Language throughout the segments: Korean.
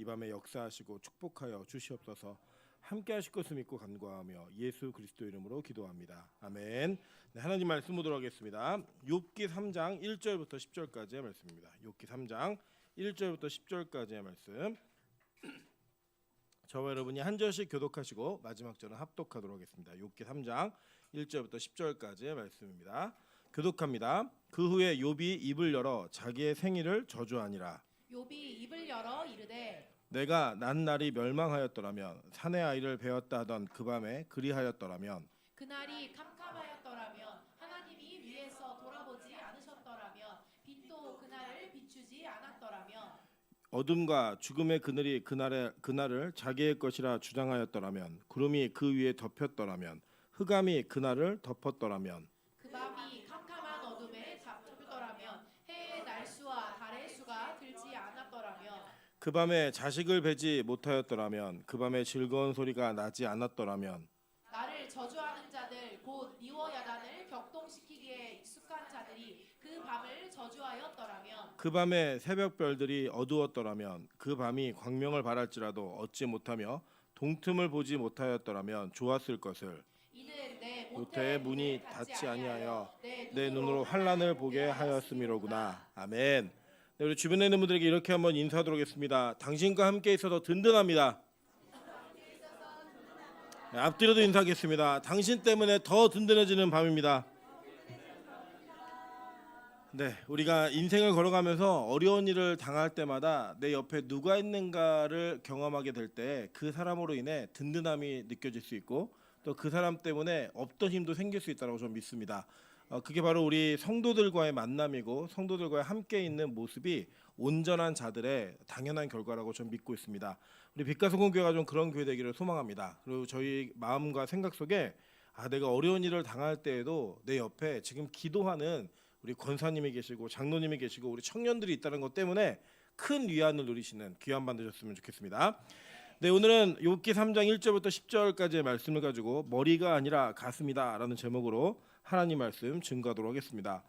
이 밤에 역사하시고 축복하여 주시옵소서. 함께 하실 것을 믿고 간구하며 예수 그리스도 이름으로 기도합니다. 아멘. 네, 하나님 말씀 보도록 하겠습니다. 욥기 3장 1절부터 10절까지의 말씀입니다. 욥기 3장 1절부터 10절까지의 말씀. 저와 여러분이 한 절씩 교독하시고 마지막 절은 합독하도록 하겠습니다. 욥기 3장 1절부터 10절까지의 말씀입니다. 교독합니다. 그 후에 욥이 입을 열어 자기의 생일을 저주하니라. 욥이 입을 열어 이르되 내가 난 날이 멸망하였더라면 사내 아이를 베었다 하던 그 밤에 그리하였더라면 그날이 캄캄하였더라면 하나님이 위에서 돌아보지 않으셨더라면 빛도 그날을 비추지 않았더라면 어둠과 죽음의 그늘이 그날을 자기의 것이라 주장하였더라면 구름이 그 위에 덮였더라면 흑암이 그날을 덮었더라면 그 밤이 캄캄한 어둠에 잡혔더라면 해의 날수와 달의 수가 들지 않았더라면 그 밤에 자식을 베지 못하였더라면 그 밤에 즐거운 소리가 나지 않았더라면 나를 저주하는 자들 곧 미워야단을 격동시키기에 익숙한 자들이 그 밤을 저주하였더라면 그 밤에 새벽별들이 어두웠더라면 그 밤이 광명을 발할지라도 얻지 못하며 동틈을 보지 못하였더라면 좋았을 것을 이는 내 모태의 문이 닫지 아니하여 내 눈으로 환난을 보게 하였음이로구나. 아멘. 네, 우리 주변에 있는 분들에게 이렇게 한번 인사하도록 하겠습니다. 당신과 함께 있어서 든든합니다. 네, 앞뒤로도 인사하겠습니다. 당신 때문에 더 든든해지는 밤입니다. 네, 우리가 인생을 걸어가면서 어려운 일을 당할 때마다 내 옆에 누가 있는가를 경험하게 될 때 그 사람으로 인해 든든함이 느껴질 수 있고 또 그 사람 때문에 없던 힘도 생길 수 있다고 저는 믿습니다. 그게 바로 우리 성도들과의 만남이고 성도들과 함께 있는 모습이 온전한 자들의 당연한 결과라고 저는 믿고 있습니다. 우리 빛과 소금 교회가 좀 그런 교회 되기를 소망합니다. 그리고 저희 마음과 생각 속에 내가 어려운 일을 당할 때에도 내 옆에 지금 기도하는 우리 권사님이 계시고 장로님이 계시고 우리 청년들이 있다는 것 때문에 큰 위안을 누리시는 귀한 밤 되셨으면 좋겠습니다. 네, 오늘은 욥기 3장 1절부터 10절까지의 말씀을 가지고 머리가 아니라 가슴이다라는 제목으로 하나님 말씀 증거하도록 하겠습니다.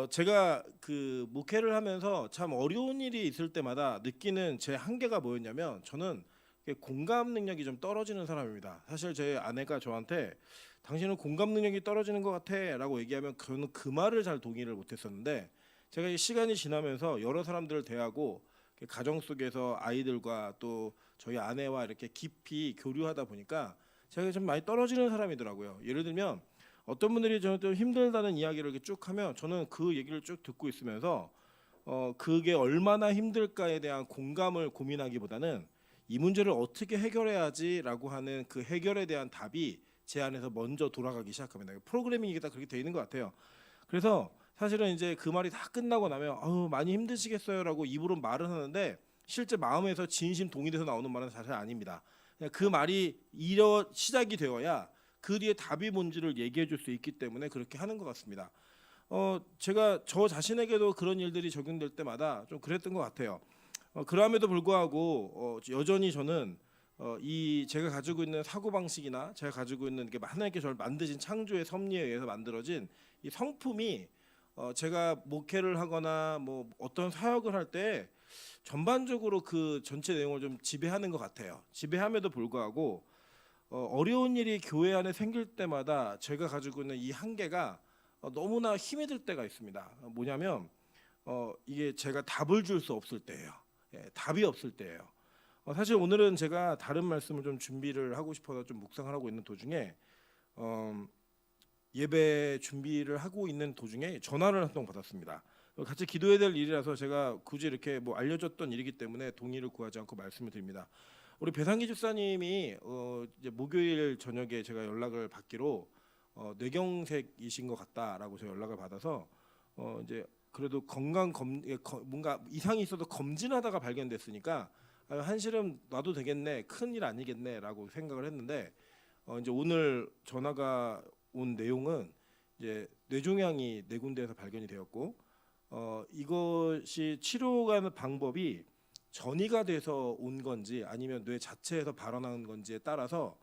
제가 그 목회를 하면서 참 어려운 일이 있을 때마다 느끼는 제 한계가 뭐였냐면 저는 공감 능력이 좀 떨어지는 사람입니다. 사실 제 아내가 저한테 당신은 공감 능력이 떨어지는 것 같아라고 얘기하면 저는 그 말을 잘 동의를 못했었는데 제가 이 시간이 지나면서 여러 사람들을 대하고 가정 속에서 아이들과 또 저희 아내와 이렇게 깊이 교류하다 보니까 제가 좀 많이 떨어지는 사람이더라고요. 예를 들면 어떤 분들이 저는 좀 힘들다는 이야기를 이렇게 쭉 하면 저는 그 얘기를 쭉 듣고 있으면서 그게 얼마나 힘들까에 대한 공감을 고민하기보다는 이 문제를 어떻게 해결해야지라고 하는 그 해결에 대한 답이 제 안에서 먼저 돌아가기 시작합니다. 프로그래밍이 다 그렇게 돼 있는 것 같아요. 그래서 사실은 이제 그 말이 다 끝나고 나면 많이 힘드시겠어요라고 입으로 말은 하는데 실제 마음에서 진심 동의돼서 나오는 말은 사실 아닙니다. 그냥 그 말이 시작이 되어야 그 뒤에 답이 뭔지를 얘기해 줄 수 있기 때문에 그렇게 하는 것 같습니다. 제가 저 자신에게도 그런 일들이 적용될 때마다 좀 그랬던 것 같아요. 그럼에도 불구하고 여전히 저는 이 제가 가지고 있는 사고 방식이나 제가 가지고 있는 게 하나님께 저를 만드신 창조의 섭리에 의해서 만들어진 이 성품이 제가 목회를 하거나 뭐 어떤 사역을 할 때 전반적으로 그 전체 내용을 좀 지배하는 것 같아요. 지배함에도 불구하고 어려운 일이 교회 안에 생길 때마다 제가 가지고 있는 이 한계가 너무나 힘이 들 때가 있습니다. 뭐냐면 이게 제가 답을 줄 수 없을 때예요. 답이 없을 때예요. 사실 오늘은 제가 다른 말씀을 좀 준비를 하고 싶어서 좀 묵상을 하고 있는 도중에 예배 준비를 하고 있는 도중에 전화를 한 통 받았습니다. 같이 기도해야 될 일이라서 제가 굳이 이렇게 뭐 알려줬던 일이기 때문에 동의를 구하지 않고 말씀을 드립니다. 우리 배상기 집사님이 이제 목요일 저녁에 제가 연락을 받기로 뇌경색이신 것 같다라고 제가 연락을 받아서 이제 그래도 뭔가 이상이 있어도 검진하다가 발견됐으니까 한시름 놔도 되겠네, 큰일 아니겠네라고 생각을 했는데 이제 오늘 전화가 온 내용은 이제 뇌종양이 네 군데에서 발견이 되었고 이것이 치료하는 방법이 전이가 돼서 온 건지 아니면 뇌 자체에서 발원한 건지에 따라서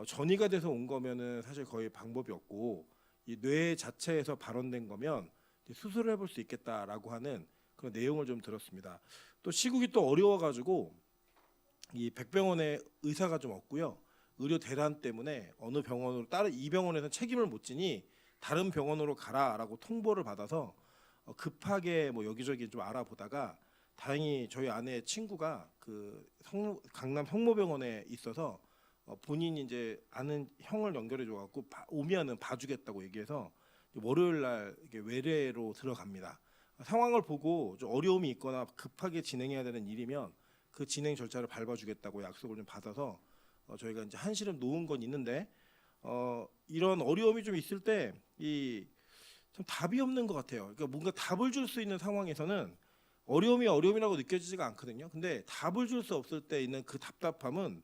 전이가 돼서 온 거면은 사실 거의 방법이 없고 이 뇌 자체에서 발원된 거면 수술을 해볼 수 있겠다라고 하는 그런 내용을 좀 들었습니다. 또 시국이 또 어려워가지고 이 백병원에 의사가 좀 없고요. 의료 대란 때문에 어느 병원으로 다른 이 병원에서는 책임을 못 지니 다른 병원으로 가라라고 통보를 받아서 급하게 뭐 여기저기 좀 알아보다가 다행히 저희 아내 친구가 그 강남 성모병원에 있어서 본인이 이제 아는 형을 연결해 줘갖고 오면은 봐주겠다고 얘기해서 월요일 날 이게 외래로 들어갑니다. 상황을 보고 좀 어려움이 있거나 급하게 진행해야 되는 일이면 그 진행 절차를 밟아주겠다고 약속을 좀 받아서 저희가 이제 한시름 놓은 건 있는데 이런 어려움이 좀 있을 때 이 참 답이 없는 것 같아요. 그러니까 뭔가 답을 줄 수 있는 상황에서는 어려움이 어려움이라고 느껴지지가 않거든요. 근데 답을 줄 수 없을 때 있는 그 답답함은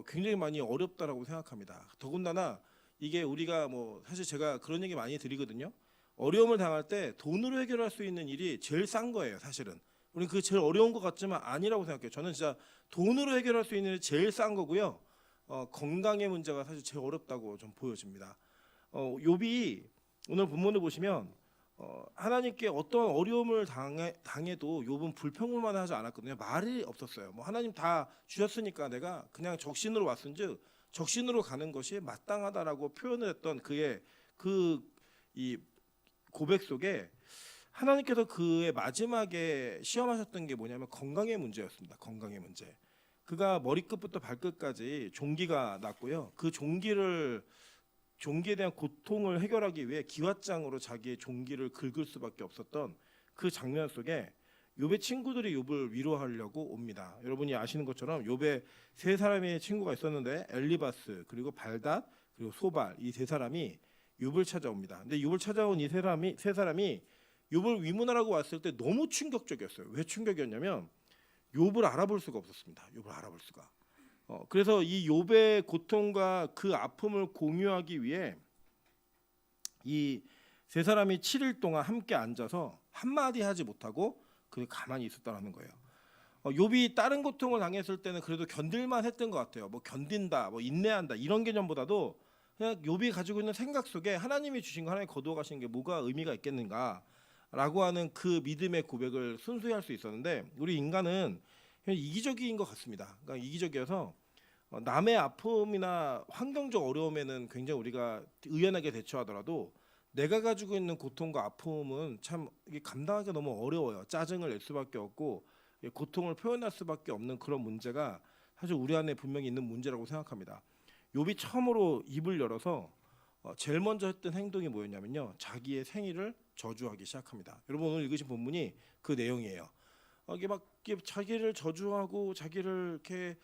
굉장히 많이 어렵다라고 생각합니다. 더군다나 이게 우리가 뭐 사실 제가 그런 얘기 많이 드리거든요. 어려움을 당할 때 돈으로 해결할 수 있는 일이 제일 싼 거예요. 사실은 우리는 그게 제일 어려운 것 같지만 아니라고 생각해요. 저는 진짜 돈으로 해결할 수 있는 일이 제일 싼 거고요. 건강의 문제가 사실 제일 어렵다고 좀 보여집니다. 욥이 오늘 본문을 보시면 하나님께 어떠한 어려움을 당해도 욥은 불평불만 하지 않았거든요. 말이 없었어요. 뭐 하나님 다 주셨으니까 내가 그냥 적신으로 왔은즉 적신으로 가는 것이 마땅하다라고 표현을 했던 그의 이 고백 속에 하나님께서 그의 마지막에 시험하셨던 게 뭐냐면 건강의 문제였습니다. 건강의 문제. 그가 머리끝부터 발끝까지 종기가 났고요. 그 종기에 대한 고통을 해결하기 위해 기왓장으로 자기의 종기를 긁을 수밖에 없었던 그 장면 속에 욥의 친구들이 욥을 위로하려고 옵니다. 여러분이 아시는 것처럼 욥의 세 사람의 친구가 있었는데 엘리바스 그리고 발닷 그리고 소발 이 세 사람이 욥을 찾아옵니다. 근데 욥을 찾아온 이 세 사람이 욥을 위문하라고 왔을 때 너무 충격적이었어요. 왜 충격이었냐면 욥을 알아볼 수가 없었습니다. 욥을 알아볼 수가. 그래서 이 욥의 고통과 그 아픔을 공유하기 위해 이 세 사람이 7일 동안 함께 앉아서 한마디 하지 못하고 그냥 가만히 있었다는 거예요. 욥이 다른 고통을 당했을 때는 그래도 견딜만 했던 것 같아요. 뭐 견딘다, 뭐 인내한다 이런 개념보다도 그냥 욥이 가지고 있는 생각 속에 하나님이 주신 거 하나님 거두어 가시는 게 뭐가 의미가 있겠는가라고 하는 그 믿음의 고백을 순수히 할 수 있었는데 우리 인간은 이기적인 것 같습니다. 그러니까 이기적이어서 남의 아픔이나 환경적 어려움에는 굉장히 우리가 의연하게 대처하더라도 내가 가지고 있는 고통과 아픔은 참 이게 감당하기가 너무 어려워요. 짜증을 낼 수밖에 없고 고통을 표현할 수밖에 없는 그런 문제가 사실 우리 안에 분명히 있는 문제라고 생각합니다. 욥이 처음으로 입을 열어서 제일 먼저 했던 행동이 뭐였냐면요. 자기의 생일을 저주하기 시작합니다. 여러분 오늘 읽으신 본문이 그 내용이에요. 이게 막 자기를 저주하고 자기를 이렇게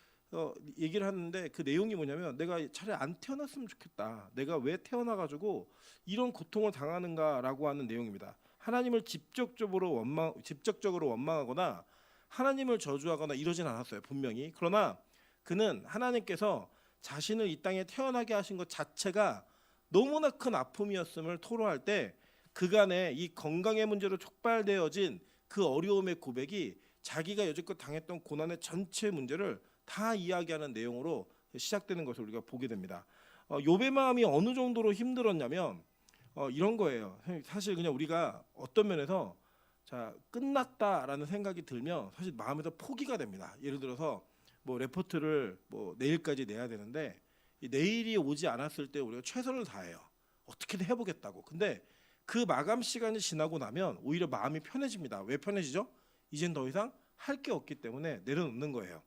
얘기를 하는데 그 내용이 뭐냐면 내가 차라리 안 태어났으면 좋겠다. 내가 왜 태어나가지고 이런 고통을 당하는가라고 하는 내용입니다. 하나님을 직접적으로 원망하거나 하나님을 저주하거나 이러진 않았어요. 분명히. 그러나 그는 하나님께서 자신을 이 땅에 태어나게 하신 것 자체가 너무나 큰 아픔이었음을 토로할 때 그간의 이 건강의 문제로 촉발되어진 그 어려움의 고백이 자기가 여지껏 당했던 고난의 전체 문제를 다 이야기하는 내용으로 시작되는 것을 우리가 보게 됩니다. 욥의 마음이 어느 정도로 힘들었냐면 이런 거예요. 사실 그냥 우리가 어떤 면에서 자 끝났다라는 생각이 들면 사실 마음에서 포기가 됩니다. 예를 들어서 뭐 레포트를 뭐 내일까지 내야 되는데 이 내일이 오지 않았을 때 우리가 최선을 다해요. 어떻게든 해보겠다고. 근데 그 마감 시간이 지나고 나면 오히려 마음이 편해집니다. 왜 편해지죠? 이젠 더 이상 할 게 없기 때문에 내려놓는 거예요.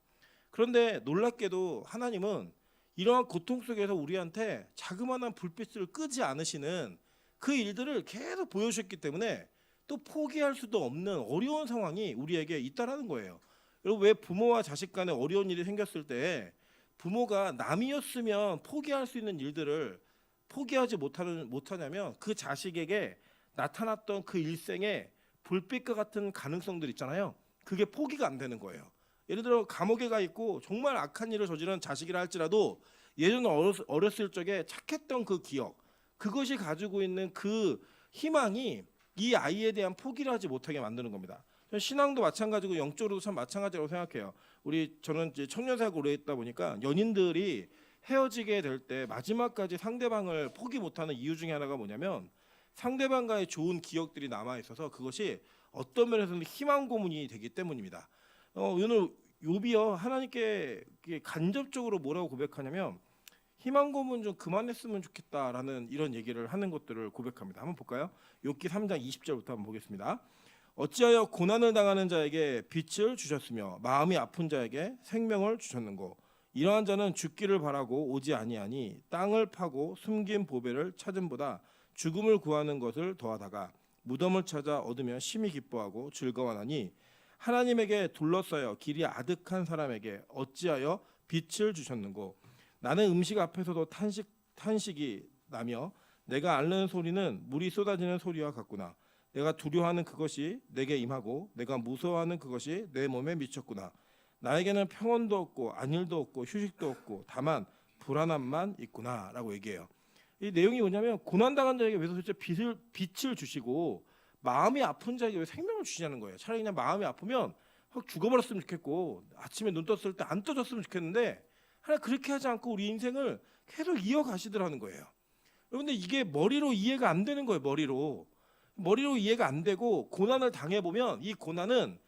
그런데 놀랍게도 하나님은 이러한 고통 속에서 우리한테 자그마한 불빛을 끄지 않으시는 그 일들을 계속 보여주셨기 때문에 또 포기할 수도 없는 어려운 상황이 우리에게 있다라는 거예요. 여러분 왜 부모와 자식 간에 어려운 일이 생겼을 때 부모가 남이었으면 포기할 수 있는 일들을 포기하지 못하냐면 그 자식에게 나타났던 그 일생의 불빛과 같은 가능성들 있잖아요. 그게 포기가 안 되는 거예요. 예를 들어 감옥에 가 있고 정말 악한 일을 저지른 자식이라 할지라도 예전에 어렸을 적에 착했던 그 기억 그것이 가지고 있는 그 희망이 이 아이에 대한 포기를 하지 못하게 만드는 겁니다. 신앙도 마찬가지고 영적으로도 참 마찬가지라고 생각해요. 저는 이제 청년사역을 오래 했다 보니까 연인들이 헤어지게 될 때 마지막까지 상대방을 포기 못하는 이유 중에 하나가 뭐냐면 상대방과의 좋은 기억들이 남아 있어서 그것이 어떤 면에서는 희망 고문이 되기 때문입니다. 오늘 욥이요 하나님께 이게 간접적으로 뭐라고 고백하냐면 희망 고문 좀 그만했으면 좋겠다라는 이런 얘기를 하는 것들을 고백합니다. 한번 볼까요? 욥기 3장 20절부터 한번 보겠습니다. 어찌하여 고난을 당하는 자에게 빛을 주셨으며 마음이 아픈 자에게 생명을 주셨는고 이러한 자는 죽기를 바라고 오지 아니하니 땅을 파고 숨긴 보배를 찾음보다 죽음을 구하는 것을 더하다가 무덤을 찾아 얻으며 심히 기뻐하고 즐거워하니 하나님에게 둘러싸여 길이 아득한 사람에게 어찌하여 빛을 주셨는고 나는 음식 앞에서도 탄식이 나며 내가 앓는 소리는 물이 쏟아지는 소리와 같구나. 내가 두려워하는 그것이 내게 임하고 내가 무서워하는 그것이 내 몸에 미쳤구나. 나에게는 평온도 없고 안일도 없고 휴식도 없고 다만 불안함만 있구나라고 얘기해요. 이 내용이 뭐냐면 고난당한 자에게 왜 도대체 빛을 주시고 마음이 아픈 자에게 왜 생명을 주시냐는 거예요. 차라리 그냥 마음이 아프면 확 죽어버렸으면 좋겠고 아침에 눈 떴을 때 안 떠졌으면 좋겠는데 하나 그렇게 하지 않고 우리 인생을 계속 이어가시더라는 거예요. 그런데 이게 머리로 이해가 안 되는 거예요. 머리로 이해가 안 되고 고난을 당해보면 이 고난은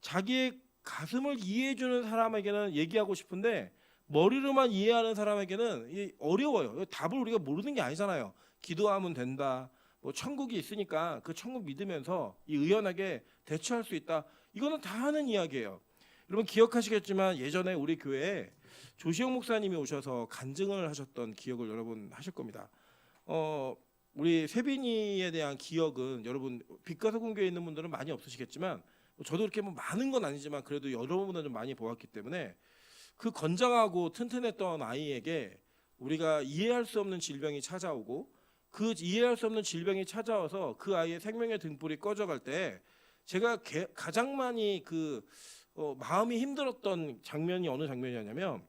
자기의 가슴을 이해해주는 사람에게는 얘기하고 싶은데 머리로만 이해하는 사람에게는 이게 어려워요. 답을 우리가 모르는 게 아니잖아요. 기도하면 된다. 뭐 천국이 있으니까 그 천국 믿으면서 이 의연하게 대처할 수 있다. 이거는 다 하는 이야기예요. 여러분 기억하시겠지만 예전에 우리 교회에 조시영 목사님이 오셔서 간증을 하셨던 기억을 여러분 하실 겁니다. 우리 세빈이에 대한 기억은 여러분 빛가서공교에 있는 분들은 많이 없으시겠지만 저도 이렇게 뭐 많은 건 아니지만 그래도 여러분은 좀 많이 보았기 때문에 그 건장하고 튼튼했던 아이에게 우리가 이해할 수 없는 질병이 찾아오고 그 이해할 수 없는 질병이 찾아와서 그 아이의 생명의 등불이 꺼져갈 때 제가 가장 많이 마음이 힘들었던 장면이 어느 장면이었냐면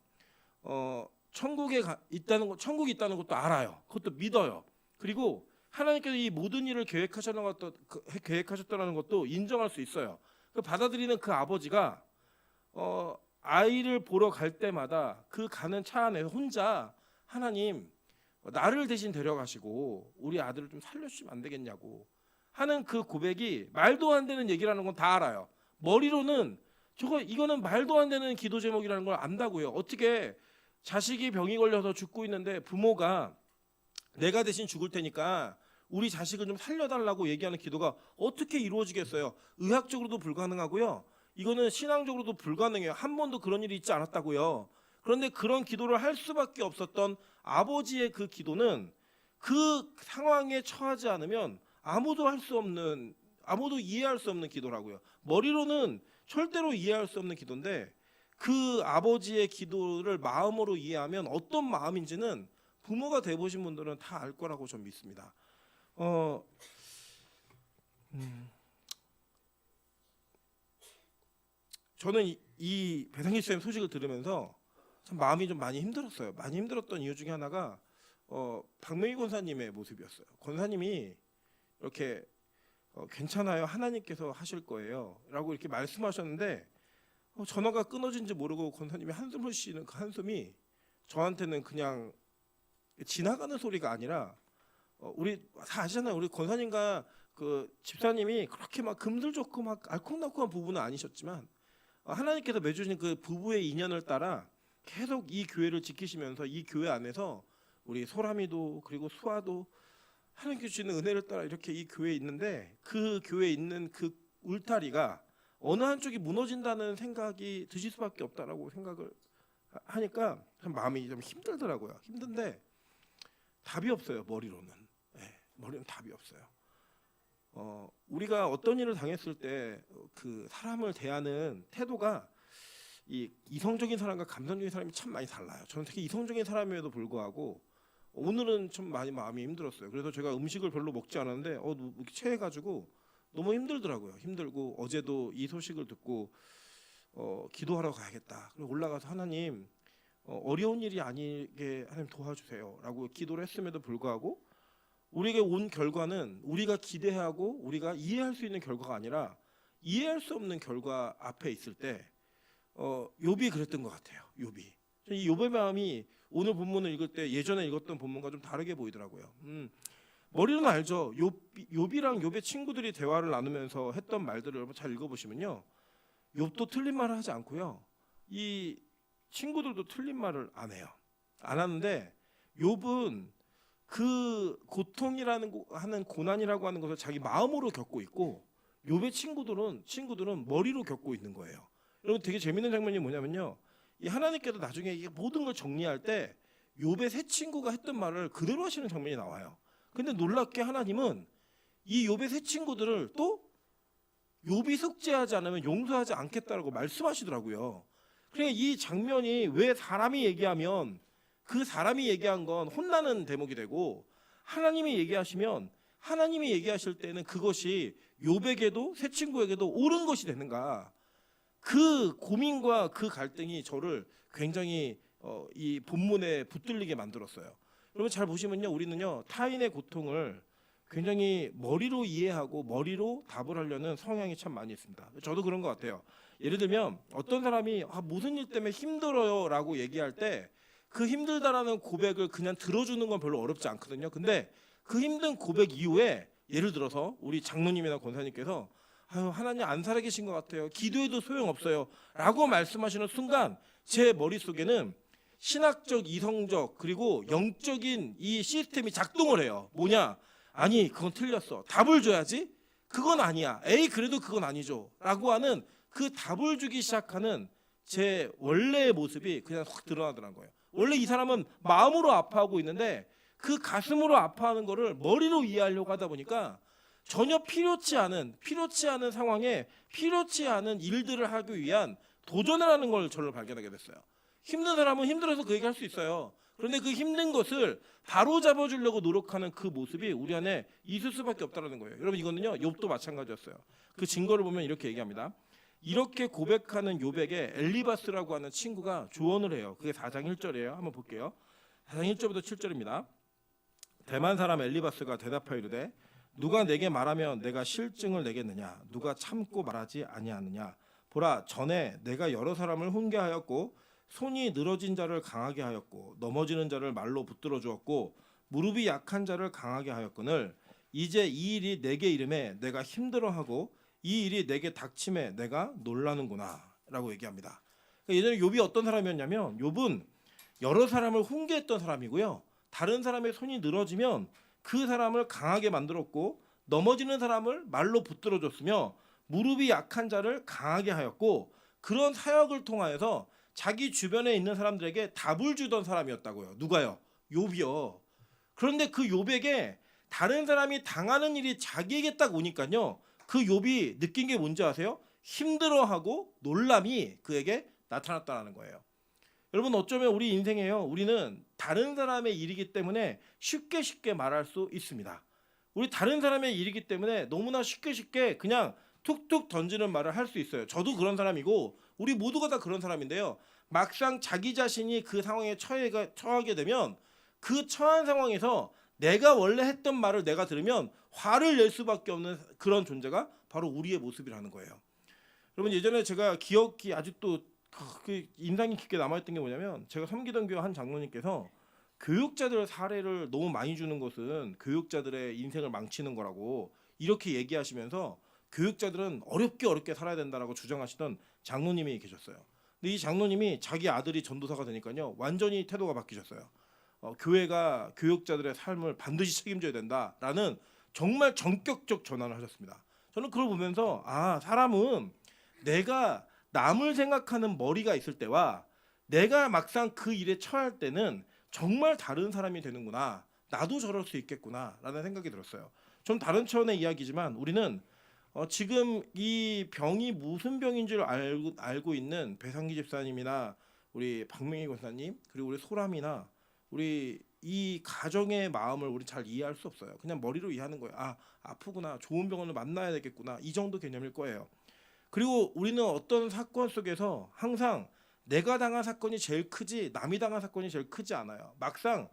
천국이 있다는 것도 알아요. 그것도 믿어요. 그리고 하나님께서 이 모든 일을 계획하셨다는 것도 인정할 수 있어요. 받아들이는 그 아버지가 아이를 보러 갈 때마다 그 가는 차 안에서 혼자 하나님 나를 대신 데려가시고 우리 아들을 좀 살려주시면 안 되겠냐고 하는 그 고백이 말도 안 되는 얘기라는 건 다 알아요. 머리로는 이거는 말도 안 되는 기도 제목이라는 걸 안다고요. 어떻게 자식이 병이 걸려서 죽고 있는데 부모가 내가 대신 죽을 테니까 우리 자식을 좀 살려달라고 얘기하는 기도가 어떻게 이루어지겠어요? 의학적으로도 불가능하고요. 이거는 신앙적으로도 불가능해요. 한 번도 그런 일이 있지 않았다고요. 그런데 그런 기도를 할 수밖에 없었던 아버지의 그 기도는 그 상황에 처하지 않으면 아무도 이해할 수 없는 기도라고요. 머리로는 절대로 이해할 수 없는 기도인데 그 아버지의 기도를 마음으로 이해하면 어떤 마음인지는 부모가 돼보신 분들은 다 알 거라고 전 믿습니다. 저는 이 배상기 쌤 소식을 들으면서 참 마음이 좀 많이 힘들었어요. 많이 힘들었던 이유 중에 하나가 박명희 권사님의 모습이었어요. 권사님이 이렇게 괜찮아요. 하나님께서 하실 거예요. 라고 이렇게 말씀하셨는데 전화가 끊어진지 모르고 권사님이 한숨을 쉬는 그 한숨이 저한테는 그냥 지나가는 소리가 아니라 우리 다 아시잖아요. 우리 권사님과 그 집사님이 그렇게 막 금슬 좋고 막 알콩달콩한 부부는 아니셨지만 하나님께서 맺으신 그 부부의 인연을 따라 계속 이 교회를 지키시면서 이 교회 안에서 우리 소람이도 그리고 수아도 하나님께 주시는 은혜를 따라 이렇게 이 교회에 있는데 그 교회에 있는 그 울타리가 어느 한쪽이 무너진다는 생각이 드실 수밖에 없다라고 생각을 하니까 참 마음이 좀 힘들더라고요. 힘든데 답이 없어요. 머리로는 답이 없어요. 우리가 어떤 일을 당했을 때 그 사람을 대하는 태도가 이 이성적인 사람과 감성적인 사람이 참 많이 달라요. 저는 특히 이성적인 사람임에도 불구하고 오늘은 좀 많이 마음이 힘들었어요. 그래서 제가 음식을 별로 먹지 않았는데 이렇게 체해가지고 너무 힘들더라고요. 힘들고 어제도 이 소식을 듣고 기도하러 가야겠다. 그리고 올라가서 하나님 어려운 일이 아니게 하나님 도와주세요라고 기도를 했음에도 불구하고 우리에게 온 결과는 우리가 기대하고 우리가 이해할 수 있는 결과가 아니라 이해할 수 없는 결과 앞에 있을 때 욥이 그랬던 것 같아요. 욥이. 이 욥의 마음이 오늘 본문을 읽을 때 예전에 읽었던 본문과 좀 다르게 보이더라고요. 머리는 알죠. 욥이랑 욥의 친구들이 대화를 나누면서 했던 말들을 잘 읽어보시면요. 욥도 틀린 말을 하지 않고요. 이 친구들도 틀린 말을 안 해요. 안 하는데 욥은 그 고통이라는 하는 고난이라고 하는 것을 자기 마음으로 겪고 있고 욥의 친구들은 머리로 겪고 있는 거예요. 여러분 되게 재밌는 장면이 뭐냐면요. 이 하나님께서 나중에 이 모든 걸 정리할 때 욥의 세 친구가 했던 말을 그대로 하시는 장면이 나와요. 근데 놀랍게 하나님은 이 욥의 세 친구들을 또 욥이 속죄하지 않으면 용서하지 않겠다라고 말씀하시더라고요. 그러니까 이 장면이 왜 사람이 얘기하면 그 사람이 얘기한 건 혼나는 대목이 되고 하나님이 얘기하시면 하나님이 얘기하실 때는 그것이 욥에게도 세 친구에게도 옳은 것이 되는가, 그 고민과 그 갈등이 저를 굉장히 이 본문에 붙들리게 만들었어요. 여러분 잘 보시면요, 우리는요 타인의 고통을 굉장히 머리로 이해하고 머리로 답을 하려는 성향이 참 많이 있습니다. 저도 그런 것 같아요. 예를 들면 어떤 사람이 무슨 일 때문에 힘들어요라고 얘기할 때 그 힘들다라는 고백을 그냥 들어주는 건 별로 어렵지 않거든요. 근데 그 힘든 고백 이후에 예를 들어서 우리 장로님이나 권사님께서 하나님 안 살아계신 것 같아요. 기도해도 소용없어요. 라고 말씀하시는 순간 제 머릿속에는 신학적, 이성적 그리고 영적인 이 시스템이 작동을 해요. 뭐냐? 아니 그건 틀렸어. 답을 줘야지. 그건 아니야. 에이 그래도 그건 아니죠. 라고 하는 그 답을 주기 시작하는 제 원래의 모습이 그냥 확 드러나더라는 거예요. 원래 이 사람은 마음으로 아파하고 있는데 그 가슴으로 아파하는 거를 머리로 이해하려고 하다 보니까 전혀 필요치 않은 상황에 필요치 않은 일들을 하기 위한 도전을 하는 걸 저를 발견하게 됐어요. 힘든 사람은 힘들어서 그 얘기할 수 있어요. 그런데 그 힘든 것을 바로 잡아주려고 노력하는 그 모습이 우리 안에 있을 수밖에 없다는 거예요. 여러분 이거는요 욥도 마찬가지였어요. 그 증거를 보면 이렇게 얘기합니다. 이렇게 고백하는 욥에게 엘리바스라고 하는 친구가 조언을 해요. 그게 4장 1절이에요. 한번 볼게요. 4장 1절부터 7절입니다. 대만 사람 엘리바스가 대답하여 이르되 누가 내게 말하면 내가 실증을 내겠느냐? 누가 참고 말하지 아니하느냐? 보라 전에 내가 여러 사람을 훈계하였고 손이 늘어진 자를 강하게 하였고 넘어지는 자를 말로 붙들어 주었고 무릎이 약한 자를 강하게 하였거늘 이제 이 일이 내게 이름에 내가 힘들어하고 이 일이 내게 닥침에 내가 놀라는구나 라고 얘기합니다. 그러니까 예전에 욥이 어떤 사람이었냐면 욥은 여러 사람을 훈계했던 사람이고요. 다른 사람의 손이 늘어지면 그 사람을 강하게 만들었고 넘어지는 사람을 말로 붙들어줬으며 무릎이 약한 자를 강하게 하였고 그런 사역을 통하여서 자기 주변에 있는 사람들에게 답을 주던 사람이었다고요. 누가요? 욥이요. 그런데 그 욥에게 다른 사람이 당하는 일이 자기에게 딱 오니까요. 그 욥이 느낀 게 뭔지 아세요? 힘들어하고 놀람이 그에게 나타났다는 거예요. 여러분 어쩌면 우리 인생에요. 우리는 다른 사람의 일이기 때문에 쉽게 말할 수 있습니다. 우리 다른 사람의 일이기 때문에 너무나 쉽게 그냥 툭툭 던지는 말을 할 수 있어요. 저도 그런 사람이고 우리 모두가 다 그런 사람인데요. 막상 자기 자신이 그 상황에 처하게 되면 그 처한 상황에서 내가 원래 했던 말을 내가 들으면 화를 낼 수밖에 없는 그런 존재가 바로 우리의 모습이라는 거예요. 여러분 예전에 제가 기억이 아직도 그 인상이 깊게 남아있던 게 뭐냐면 제가 섬기던 교회 한 장로님께서 교육자들 사례를 너무 많이 주는 것은 교육자들의 인생을 망치는 거라고 이렇게 얘기하시면서 교육자들은 어렵게 살아야 된다라고 주장하시던 장로님이 계셨어요. 근데 이 장로님이 자기 아들이 전도사가 되니까요 완전히 태도가 바뀌셨어요. 교회가 교육자들의 삶을 반드시 책임져야 된다라는 정말 전격적 전환을 하셨습니다. 저는 그걸 보면서 사람은 내가 남을 생각하는 머리가 있을 때와 내가 막상 그 일에 처할 때는 정말 다른 사람이 되는구나. 나도 저럴 수 있겠구나 라는 생각이 들었어요. 좀 다른 차원의 이야기지만 우리는 지금 이 병이 무슨 병인 줄 알고 있는 배상기 집사님이나 우리 박명희 권사님 그리고 우리 소람이나 우리 이 가정의 마음을 우리 잘 이해할 수 없어요. 그냥 머리로 이해하는 거예요. 아프구나. 좋은 병원을 만나야 되겠구나. 이 정도 개념일 거예요. 그리고 우리는 어떤 사건 속에서 항상 내가 당한 사건이 제일 크지 남이 당한 사건이 제일 크지 않아요. 막상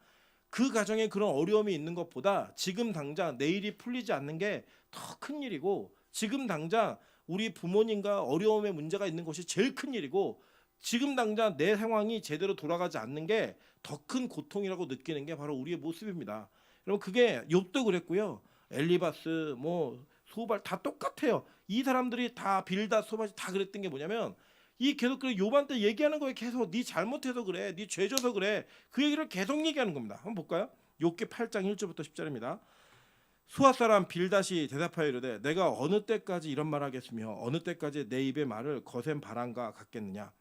그 가정에 그런 어려움이 있는 것보다 지금 당장 내일이 풀리지 않는 게 더 큰 일이고 지금 당장 우리 부모님과 어려움의 문제가 있는 것이 제일 큰 일이고 지금 당장 내 상황이 제대로 돌아가지 않는 게 더 큰 고통이라고 느끼는 게 바로 우리의 모습입니다. 여러분 그게 욥도 그랬고요. 엘리바스 소발 다 똑같아요. 이 사람들이 다 빌닷 소바시 다 그랬던 게 뭐냐면 이 계속 그래 욥한테 얘기하는 거예요. 계속 네 잘못해서 그래, 네 죄져서 그래. 그 얘기를 계속 얘기하는 겁니다. 한번 볼까요? 욥기 8장 1절부터 10절입니다. 수아 사람 빌닷이 대답하여 이르되 내가 어느 때까지 이런 말 하겠으며 어느 때까지 내 입의 말을 거센 바람과 같겠느냐.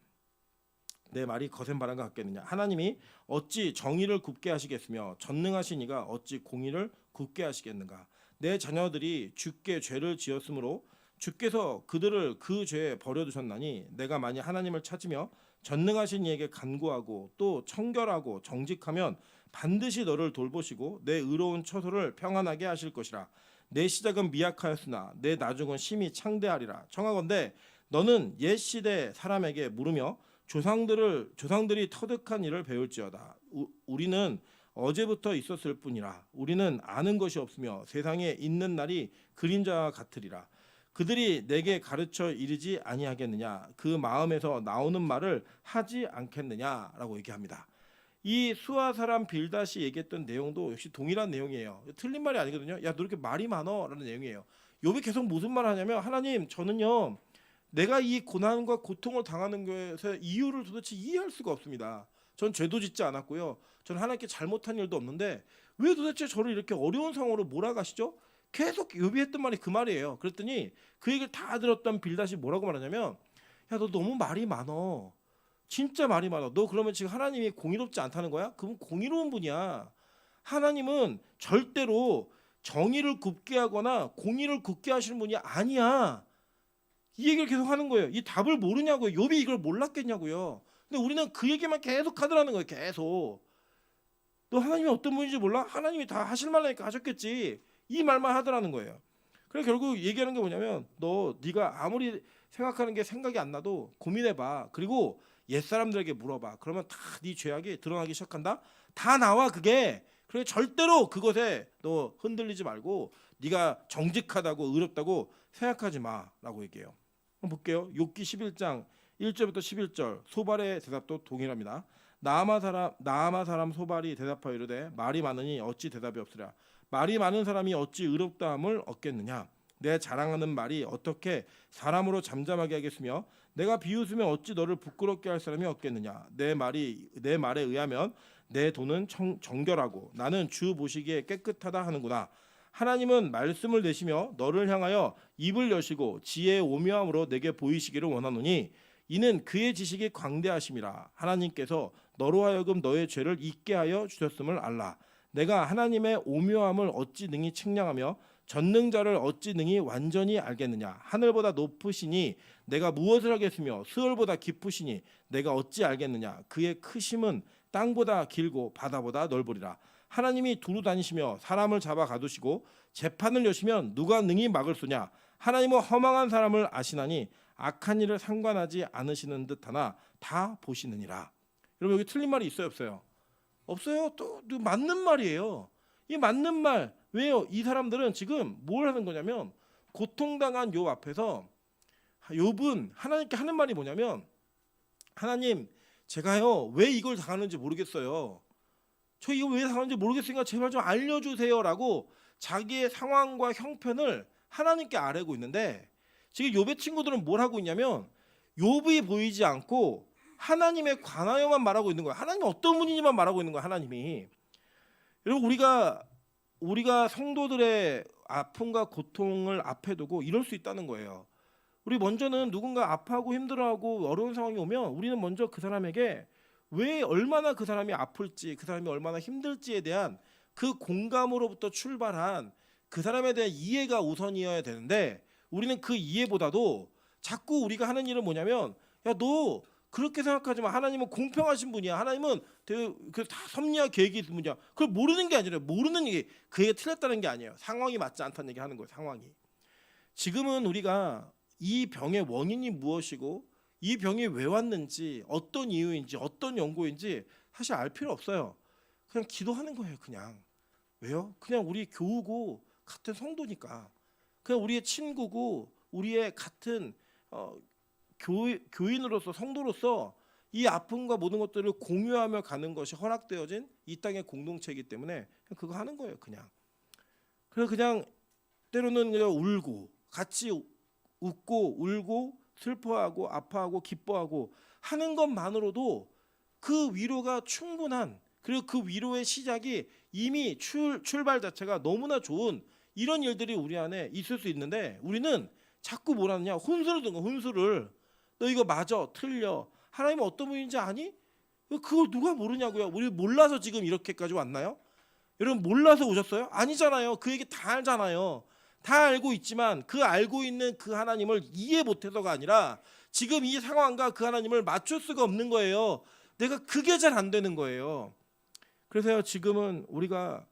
내 말이 거센 바람과 같겠느냐. 하나님이 어찌 정의를 굽게 하시겠으며 전능하신 이가 어찌 공의를 굽게 하시겠는가. 내 자녀들이 주께 죄를 지었으므로 주께서 그들을 그 죄에 버려두셨나니 내가 만일 하나님을 찾으며 전능하신 이에게 간구하고 또 청결하고 정직하면 반드시 너를 돌보시고 내 의로운 처소를 평안하게 하실 것이라. 내 시작은 미약하였으나 내 나중은 심히 창대하리라. 청하건대 너는 옛 시대 사람에게 물으며 조상들이 터득한 일을 배울지어다. 우리는 어제부터 있었을 뿐이라. 우리는 아는 것이 없으며 세상에 있는 날이 그림자와 같으리라. 그들이 내게 가르쳐 이르지 아니하겠느냐. 그 마음에서 나오는 말을 하지 않겠느냐라고 얘기합니다. 이 수아 사람 빌닷이 얘기했던 내용도 역시 동일한 내용이에요. 틀린 말이 아니거든요. 야, 너 이렇게 말이 많어라는 내용이에요. 욥이 계속 무슨 말을 하냐면 하나님, 저는요 내가 이 고난과 고통을 당하는 것의 이유를 도대체 이해할 수가 없습니다. 전 죄도 짓지 않았고요. 전 하나님께 잘못한 일도 없는데 왜 도대체 저를 이렇게 어려운 상황으로 몰아가시죠? 계속 욥이 했던 말이 그 말이에요. 그랬더니 그 얘기를 다 들었던 빌닷이 뭐라고 말하냐면 야, 너 너무 말이 많어. 진짜 말이 많아. 너 그러면 지금 하나님이 공의롭지 않다는 거야? 그럼 공의로운 분이야. 하나님은 절대로 정의를 굽게 하거나 공의를 굽게 하시는 분이 아니야. 이 얘기를 계속 하는 거예요. 이 답을 모르냐고요. 욥이 이걸 몰랐겠냐고요. 근데 우리는 그 얘기만 계속 하더라는 거예요. 계속. 너 하나님이 어떤 분인지 몰라? 하나님이 다 하실 말이니까 하셨겠지. 이 말만 하더라는 거예요. 그래 결국 얘기하는 게 뭐냐면 네가 아무리 생각하는 게 생각이 안 나도 고민해봐. 그리고 옛사람들에게 물어봐. 그러면 다 네 죄악이 드러나기 시작한다. 다 나와 그게. 그래 절대로 그것에 너 흔들리지 말고 네가 정직하다고 의롭다고 생각하지 마라고 얘기해요. 한번 볼게요. 욥기 11장 1절부터 11절 소발의 대답도 동일합니다. 나아마 사람 소발이 대답하여 이르되 말이 많으니 어찌 대답이 없으랴. 말이 많은 사람이 어찌 의롭다함을 얻겠느냐. 내 자랑하는 말이 어떻게 사람으로 잠잠하게 하겠으며 내가 비웃으면 어찌 너를 부끄럽게 할 사람이 없겠느냐. 내 말에 의하면 내 돈은 정결하고 나는 주 보시기에 깨끗하다 하는구나. 하나님은 말씀을 내시며 너를 향하여 입을 여시고 지혜의 오묘함으로 내게 보이시기를 원하노니 이는 그의 지식이 광대하심이라. 하나님께서 너로 하여금 너의 죄를 잊게 하여 주셨음을 알라. 내가 하나님의 오묘함을 어찌 능히 측량하며 전능자를 어찌 능히 완전히 알겠느냐. 하늘보다 높으시니 내가 무엇을 하겠으며 수월보다 깊으시니 내가 어찌 알겠느냐. 그의 크심은 땅보다 길고 바다보다 넓으리라. 하나님이 두루 다니시며 사람을 잡아 가두시고 재판을 여시면 누가 능히 막을 수냐. 하나님은 허망한 사람을 아시나니 악한 일을 상관하지 않으시는 듯하나 다 보시느니라. 여러분 여기 틀린 말이 있어요 없어요? 없어요. 또 맞는 말이에요. 이 맞는 말. 왜요? 이 사람들은 지금 뭘 하는 거냐면 고통당한 욥 앞에서 욥은 하나님께 하는 말이 뭐냐면 하나님 제가요 왜 이걸 당하는지 모르겠어요. 저 이거 왜 당하는지 모르겠으니까 제발 좀 알려주세요라고 자기의 상황과 형편을 하나님께 아뢰고 있는데 지금 욥의 친구들은 뭘 하고 있냐면 욥이 보이지 않고 하나님에 관하여만 말하고 있는 거야. 하나님 어떤 분인지만 말하고 있는 거야. 하나님이. 여러분 우리가 성도들의 아픔과 고통을 앞에 두고 이럴 수 있다는 거예요. 우리 먼저는 누군가 아파하고 힘들어하고 어려운 상황이 오면 우리는 먼저 그 사람에게 왜 얼마나 그 사람이 아플지 그 사람이 얼마나 힘들지에 대한 그 공감으로부터 출발한 그 사람에 대한 이해가 우선이어야 되는데 우리는 그 이해보다도 자꾸 우리가 하는 일은 뭐냐면 야 너 그렇게 생각하지 마. 하나님은 공평하신 분이야. 하나님은 다 섭리와 계획이 있는 분이야. 그걸 모르는 게 아니라 모르는 게 그게 틀렸다는 게 아니에요. 상황이 맞지 않다는 얘기 하는 거예요. 상황이. 지금은 우리가 이 병의 원인이 무엇이고 이 병이 왜 왔는지 어떤 이유인지 어떤 연고인지 사실 알 필요 없어요. 그냥 기도하는 거예요. 그냥. 왜요? 그냥 우리 교우고 같은 성도니까. 그냥 우리의 친구고 우리의 같은 교인으로서 성도로서 이 아픔과 모든 것들을 공유하며 가는 것이 허락되어진 이 땅의 공동체이기 때문에 그냥 그거 하는 거예요. 그냥. 그래서 그냥 때로는 그냥 울고 같이 웃고 울고 슬퍼하고 아파하고 기뻐하고 하는 것만으로도 그 위로가 충분한, 그리고 그 위로의 시작이 이미 출발 자체가 너무나 좋은 이런 일들이 우리 안에 있을 수 있는데, 우리는 자꾸 뭐라느냐, 혼수를 든 거. 혼수를 너 이거 맞아 틀려, 하나님은 어떤 분인지 아니? 그걸 누가 모르냐고요. 우리 몰라서 지금 이렇게까지 왔나요? 여러분 몰라서 오셨어요? 아니잖아요. 그 얘기 다 알잖아요. 다 알고 있지만 그 알고 있는 그 하나님을 이해 못해서가 아니라 지금 이 상황과 그 하나님을 맞출 수가 없는 거예요. 내가 그게 잘 안 되는 거예요. 그래서 지금은 우리가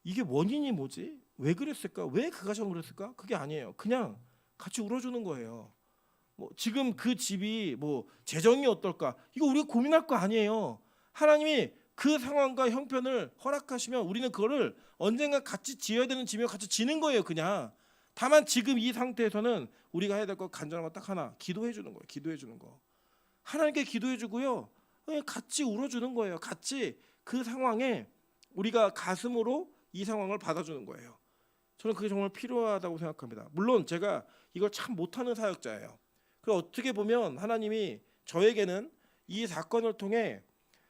이게 원인이 뭐지? 왜 그랬을까? 왜 그 가정 그랬을까? 그게 아니에요. 그냥 같이 울어주는 거예요. 뭐 지금 그 집이 뭐 재정이 어떨까? 이거 우리가 고민할 거 아니에요. 하나님이 그 상황과 형편을 허락하시면 우리는 그거를 언젠가 같이 지어야 되는 집이면 같이 지는 거예요. 그냥 다만 지금 이 상태에서는 우리가 해야 될 거 간절한 거 딱 하나, 기도해 주는 거예요. 기도해 주는 거. 하나님께 기도해 주고요, 그냥 같이 울어주는 거예요. 같이 그 상황에 우리가 가슴으로 이 상황을 받아주는 거예요. 저는 그게 정말 필요하다고 생각합니다. 물론 제가 이걸 참 못하는 사역자예요. 그리고 어떻게 보면 하나님이 저에게는 이 사건을 통해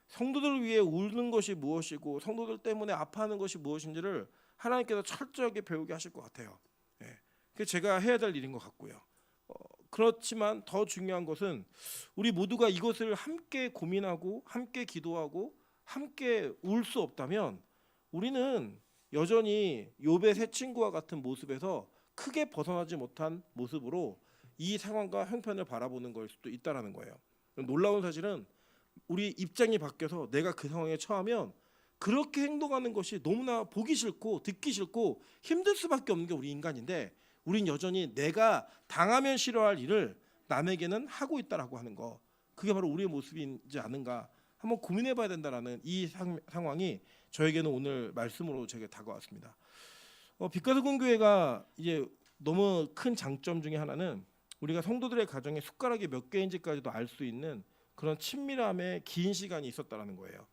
성도들을 위해 울는 것이 무엇이고 성도들 때문에 아파하는 것이 무엇인지를 하나님께서 철저하게 배우게 하실 것 같아요. 그게 제가 해야 될 일인 것 같고요. 그렇지만 더 중요한 것은 우리 모두가 이것을 함께 고민하고 함께 기도하고 함께 울 수 없다면 우리는 여전히 욥의 세 친구와 같은 모습에서 크게 벗어나지 못한 모습으로 이 상황과 형편을 바라보는 걸 수도 있다라는 거예요. 놀라운 사실은 우리 입장이 바뀌어서 내가 그 상황에 처하면 그렇게 행동하는 것이 너무나 보기 싫고 듣기 싫고 힘들 수밖에 없는 게 우리 인간인데, 우린 여전히 내가 당하면 싫어할 일을 남에게는 하고 있다라고 하는 거, 그게 바로 우리의 모습이지 않은가 한번 고민해봐야 된다라는 이 상황이 저에게는 오늘 말씀으로 제게 다가왔습니다. 빛가서 공교회가 이제 너무 큰 장점 중에 하나는 우리가 성도들의 가정에 숟가락이 몇 개인지까지도 알 수 있는 그런 친밀함의 긴 시간이 있었다라는 거예요.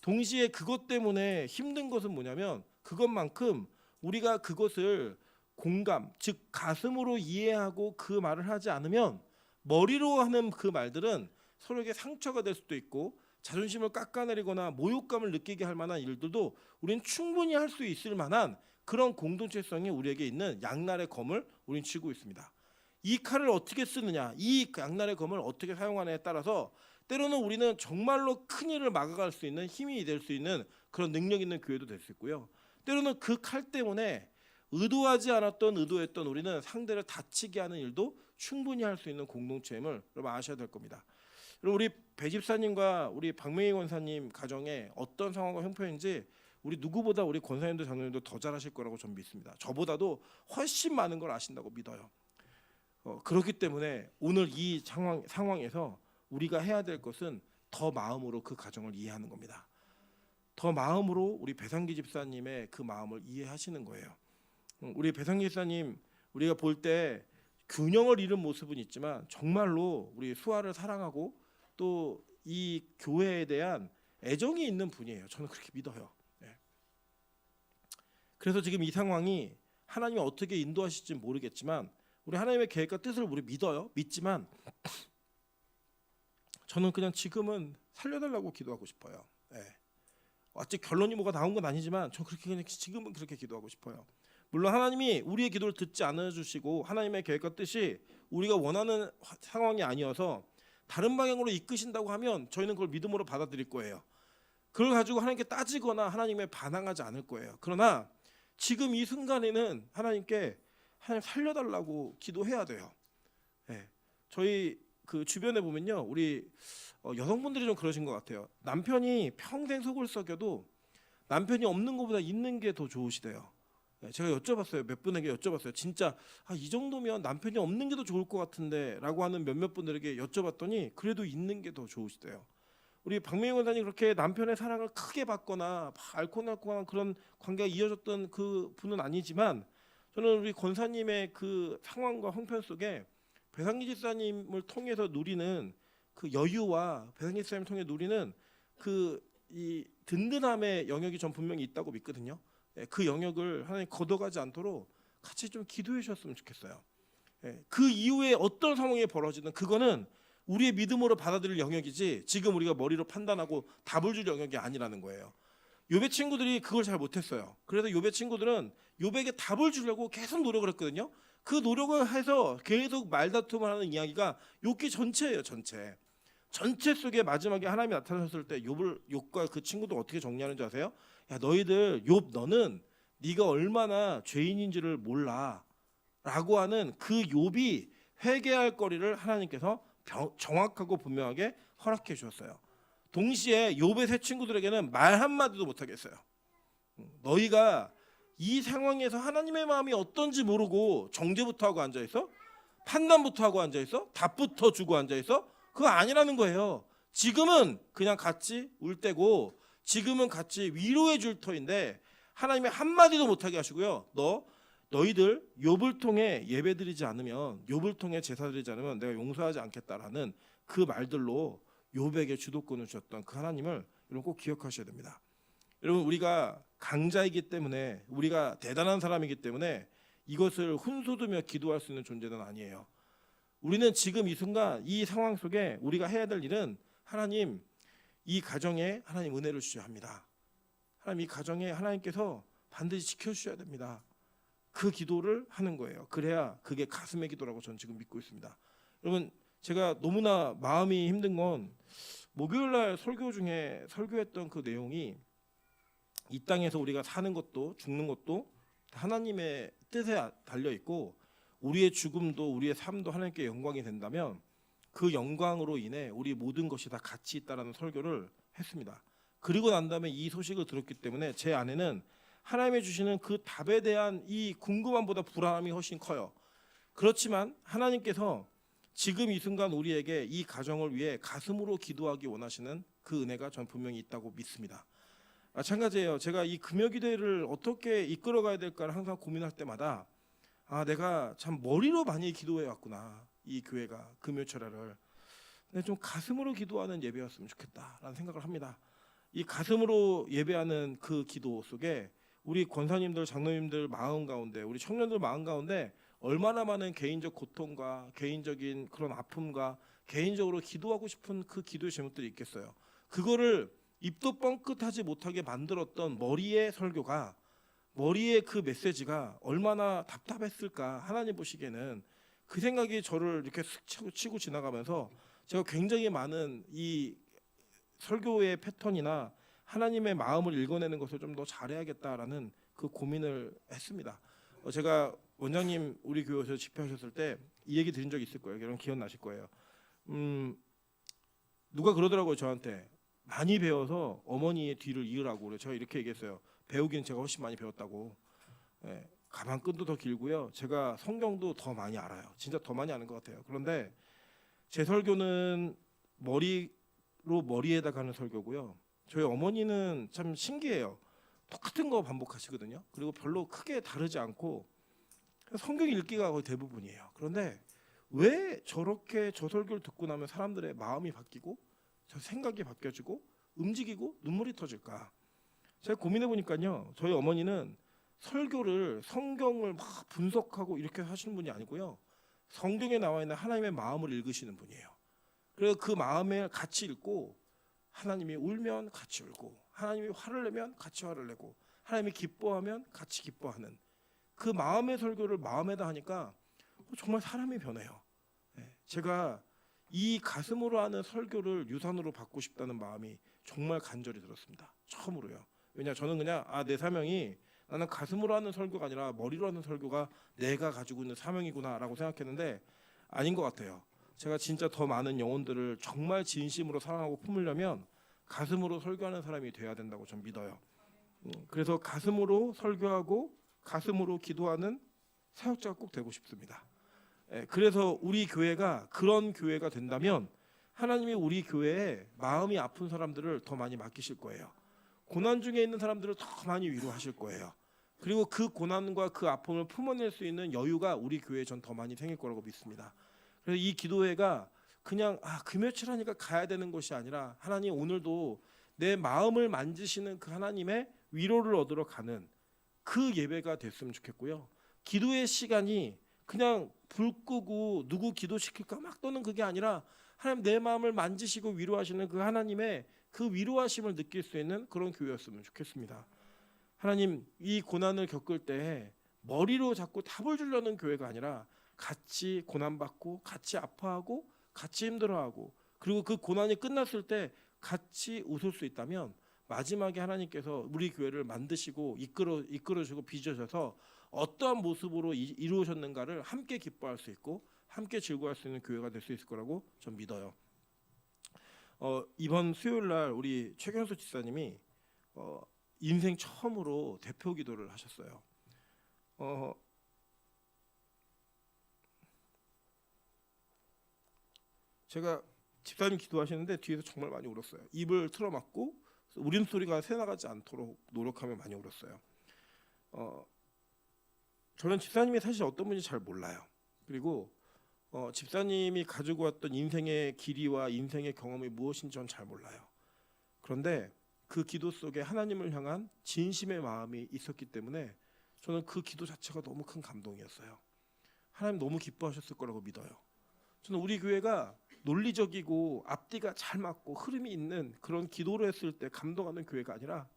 동시에 그것 때문에 힘든 것은 뭐냐면 그것만큼 우리가 그것을 공감, 즉 가슴으로 이해하고 그 말을 하지 않으면 머리로 하는 그 말들은 서로에게 상처가 될 수도 있고 자존심을 깎아내리거나 모욕감을 느끼게 할 만한 일들도 우리는 충분히 할 수 있을 만한 그런 공동체성이 우리에게 있는 양날의 검을 우리는 쥐고 있습니다. 이 칼을 어떻게 쓰느냐, 이 양날의 검을 어떻게 사용하느냐에 따라서 때로는 우리는 정말로 큰 일을 막아갈 수 있는 힘이 될 수 있는 그런 능력 있는 교회도 될 수 있고요. 때로는 그 칼 때문에 의도하지 않았던 의도했던 우리는 상대를 다치게 하는 일도 충분히 할 수 있는 공동체임을 여러분 아셔야 될 겁니다. 여러분 우리 배 집사님과 우리 박명희 권사님 가정에 어떤 상황과 형편인지 우리 누구보다 우리 권사님도 장로님도 더 잘 아실 거라고 저는 믿습니다. 저보다도 훨씬 많은 걸 아신다고 믿어요. 그렇기 때문에 오늘 이 상황에서 우리가 해야 될 것은 더 마음으로 그 가정을 이해하는 겁니다. 더 마음으로 우리 배상기 집사님의 그 마음을 이해하시는 거예요. 우리 배상기 집사님 우리가 볼 때 균형을 잃은 모습은 있지만 정말로 우리 수아를 사랑하고 또 이 교회에 대한 애정이 있는 분이에요. 저는 그렇게 믿어요. 그래서 지금 이 상황이 하나님이 어떻게 인도하실지 모르겠지만 우리 하나님의 계획과 뜻을 우리 믿어요. 믿지만 저는 그냥 지금은 살려달라고 기도하고 싶어요. 아직 결론이 뭐가 나온 건 아니지만 저 그렇게 그냥 지금은 그렇게 기도하고 싶어요. 물론 하나님이 우리의 기도를 듣지 않아 주시고 하나님의 계획과 뜻이 우리가 원하는 상황이 아니어서 다른 방향으로 이끄신다고 하면 저희는 그걸 믿음으로 받아들일 거예요. 그걸 가지고 하나님께 따지거나 하나님에 반항하지 않을 거예요. 그러나 지금 이 순간에는 하나님께 하나님 살려달라고 기도해야 돼요. 저희 그 주변에 보면요, 우리 여성분들이 좀 그러신 것 같아요. 남편이 평생 속을 썩여도 남편이 없는 것보다 있는 게 더 좋으시대요. 제가 여쭤봤어요. 몇 분에게 여쭤봤어요. 진짜 이 정도면 남편이 없는 게 더 좋을 것 같은데 라고 하는 몇몇 분들에게 여쭤봤더니 그래도 있는 게 더 좋으시대요. 우리 박명희 원사님 그렇게 남편의 사랑을 크게 받거나 알콩달콩한 그런 관계가 이어졌던 그 분은 아니지만 저는 우리 권사님의 그 상황과 형편 속에 배상기 집사님을 통해서 누리는 그 여유와 배상기 집사님을 통해 누리는 그 이 든든함의 영역이 전 분명히 있다고 믿거든요. 그 영역을 하나님 걷어가지 않도록 같이 좀 기도해 주셨으면 좋겠어요. 그 이후에 어떤 상황이 벌어지든 그거는 우리의 믿음으로 받아들일 영역이지 지금 우리가 머리로 판단하고 답을 줄 영역이 아니라는 거예요. 욥의 친구들이 그걸 잘 못했어요. 그래서 욥의 친구들은 욥에게 답을 주려고 계속 노력을 했거든요. 그 노력을 해서 계속 말다툼을 하는 이야기가 욥기 전체예요. 전체 속에 마지막에 하나님이 나타나셨을 때 욥과 그 친구도 어떻게 정리하는 줄 아세요? 야, 너희들 욥 너는 네가 얼마나 죄인인지를 몰라 라고 하는 그 욥이 회개할 거리를 하나님께서 정확하고 분명하게 허락해 주셨어요. 동시에 욥의 세 친구들에게는 말 한마디도 못하게 했어요. 너희가 이 상황에서 하나님의 마음이 어떤지 모르고 정죄부터 하고 앉아있어? 판단부터 하고 앉아있어? 답부터 주고 앉아있어? 그거 아니라는 거예요. 지금은 그냥 같이 울 때고 지금은 같이 위로해 줄 터인데 하나님이 한마디도 못하게 하시고요. 너희들 욥을 통해 예배드리지 않으면, 욥을 통해 제사드리지 않으면 내가 용서하지 않겠다라는 그 말들로 욥에게 주도권을 주셨던 그 하나님을 여러분 꼭 기억하셔야 됩니다. 여러분 우리가 강자이기 때문에, 우리가 대단한 사람이기 때문에 이것을 훈수두며 기도할 수 있는 존재는 아니에요. 우리는 지금 이 순간 이 상황 속에 우리가 해야 될 일은 하나님, 이 가정에 하나님 은혜를 주셔야 합니다. 하나님, 이 가정에 하나님께서 반드시 지켜주셔야 됩니다. 그 기도를 하는 거예요. 그래야 그게 가슴의 기도라고 저는 지금 믿고 있습니다. 여러분, 제가 너무나 마음이 힘든 건 목요일날 설교 중에 설교했던 그 내용이 이 땅에서 우리가 사는 것도 죽는 것도 하나님의 뜻에 달려 있고 우리의 죽음도 우리의 삶도 하나님께 영광이 된다면 그 영광으로 인해 우리 모든 것이 다 가치 있다라는 설교를 했습니다. 그리고 난 다음에 이 소식을 들었기 때문에 제 안에는 하나님이 주시는 그 답에 대한 이 궁금함보다 불안함이 훨씬 커요. 그렇지만 하나님께서 지금 이 순간 우리에게 이 가정을 위해 가슴으로 기도하기 원하시는 그 은혜가 전 분명히 있다고 믿습니다. 마찬가지예요. 제가 이 금요기도회를 어떻게 이끌어가야 될까를 항상 고민할 때마다 내가 참 머리로 많이 기도해 왔구나. 이 교회가 금요철야를. 근데 좀 가슴으로 기도하는 예배였으면 좋겠다라는 생각을 합니다. 이 가슴으로 예배하는 그 기도 속에 우리 권사님들, 장로님들 마음 가운데, 우리 청년들 마음 가운데 얼마나 많은 개인적 고통과 개인적인 그런 아픔과 개인적으로 기도하고 싶은 그 기도의 제목들이 있겠어요. 그거를 입도 뻥끗하지 못하게 만들었던 머리의 설교가, 머리의 그 메시지가 얼마나 답답했을까. 하나님 보시기에는 그 생각이 저를 이렇게 슥 치고 지나가면서 제가 굉장히 많은 이 설교의 패턴이나 하나님의 마음을 읽어내는 것을 좀 더 잘해야겠다라는 그 고민을 했습니다. 제가 원장님 우리 교회에서 집회하셨을 때 이 얘기 드린 적이 있을 거예요. 여러분 기억나실 거예요. 누가 그러더라고요. 저한테 많이 배워서 어머니의 뒤를 이으라고. 그래서 제가 이렇게 얘기했어요. 배우기는 제가 훨씬 많이 배웠다고. 가방끈도 더 길고요. 제가 성경도 더 많이 알아요. 진짜 더 많이 아는 것 같아요. 그런데 제 설교는 머리에다 가는 설교고요. 저희 어머니는 참 신기해요. 똑같은 거 반복하시거든요. 그리고 별로 크게 다르지 않고 성경 읽기가 거의 대부분이에요. 그런데 왜 저렇게 저 설교를 듣고 나면 사람들의 마음이 바뀌고 저 생각이 바뀌어지고 움직이고 눈물이 터질까? 제가 고민해 보니까요. 저희 어머니는 설교를 성경을 막 분석하고 이렇게 하시는 분이 아니고요. 성경에 나와 있는 하나님의 마음을 읽으시는 분이에요. 그래서 그 마음을 같이 읽고 하나님이 울면 같이 울고 하나님이 화를 내면 같이 화를 내고 하나님이 기뻐하면 같이 기뻐하는 그 마음의 설교를 마음에다 하니까 정말 사람이 변해요. 제가 이 가슴으로 하는 설교를 유산으로 받고 싶다는 마음이 정말 간절히 들었습니다. 처음으로요. 왜냐 저는 그냥 내 사명이 나는 가슴으로 하는 설교가 아니라 머리로 하는 설교가 내가 가지고 있는 사명이구나라고 생각했는데 아닌 것 같아요. 제가 진짜 더 많은 영혼들을 정말 진심으로 사랑하고 품으려면 가슴으로 설교하는 사람이 돼야 된다고 전 믿어요. 그래서 가슴으로 설교하고 가슴으로 기도하는 사역자가 꼭 되고 싶습니다. 그래서 우리 교회가 그런 교회가 된다면 하나님이 우리 교회에 마음이 아픈 사람들을 더 많이 맡기실 거예요. 고난 중에 있는 사람들을 더 많이 위로하실 거예요. 그리고 그 고난과 그 아픔을 품어낼 수 있는 여유가 우리 교회에 전 더 많이 생길 거라고 믿습니다. 그래서 이 기도회가 그냥 금요칠 하니까 가야 되는 것이 아니라 하나님 오늘도 내 마음을 만지시는 그 하나님의 위로를 얻으러 가는 그 예배가 됐으면 좋겠고요. 기도의 시간이 그냥 불 끄고 누구 기도시킬까 막 떠는 그게 아니라 하나님 내 마음을 만지시고 위로하시는 그 하나님의 그 위로하심을 느낄 수 있는 그런 교회였으면 좋겠습니다. 하나님 이 고난을 겪을 때 머리로 자꾸 답을 주려는 교회가 아니라 같이 고난받고 같이 아파하고 같이 힘들어하고 그리고 그 고난이 끝났을 때 같이 웃을 수 있다면 마지막에 하나님께서 우리 교회를 만드시고 이끌어주고 빚으셔서 어떠한 모습으로 이루셨는가를 함께 기뻐할 수 있고 함께 즐거워할 수 있는 교회가 될 수 있을 거라고 전 믿어요. 이번 수요일 날 우리 최경수 집사님이 인생 처음으로 대표 기도를 하셨어요. 제가 집사님 기도하시는데 뒤에서 정말 많이 울었어요. 입을 틀어막고 울음소리가 새나가지 않도록 노력하며 많이 울었어요. 저는 집사님이 사실 어떤 분인지 잘 몰라요. 그리고 집사님이 가지고 왔던 인생의 길이와 인생의 경험이 무엇인지 저는 잘 몰라요. 그런데 그 기도 속에 하나님을 향한 진심의 마음이 있었기 때문에 저는 그 기도 자체가 너무 큰 감동이었어요. 하나님 너무 기뻐하셨을 거라고 믿어요. 저는 우리 교회가 논리적이고 앞뒤가 잘 맞고 흐름이 있는 그런 기도를 했을 때 감동하는 교회가 아니라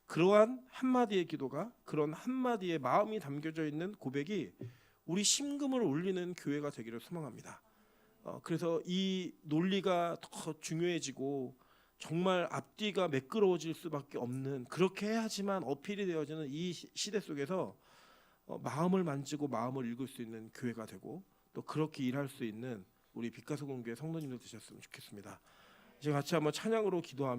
그러한 한마디의 기도가 그런 한마디의 마음이 담겨져 있는 고백이 우리 심금을 울리는 교회가 되기를 소망합니다. 그래서 이 논리가 더 중요해지고 정말 앞뒤가 매끄러워질 수밖에 없는 그렇게 해야지만 어필이 되어지는 이 시대 속에서 마음을 만지고 마음을 읽을 수 있는 교회가 되고 또 그렇게 일할 수 있는 우리 빛가서 공교회 성도님들 되셨으면 좋겠습니다. 이제 같이 한번 찬양으로 기도하며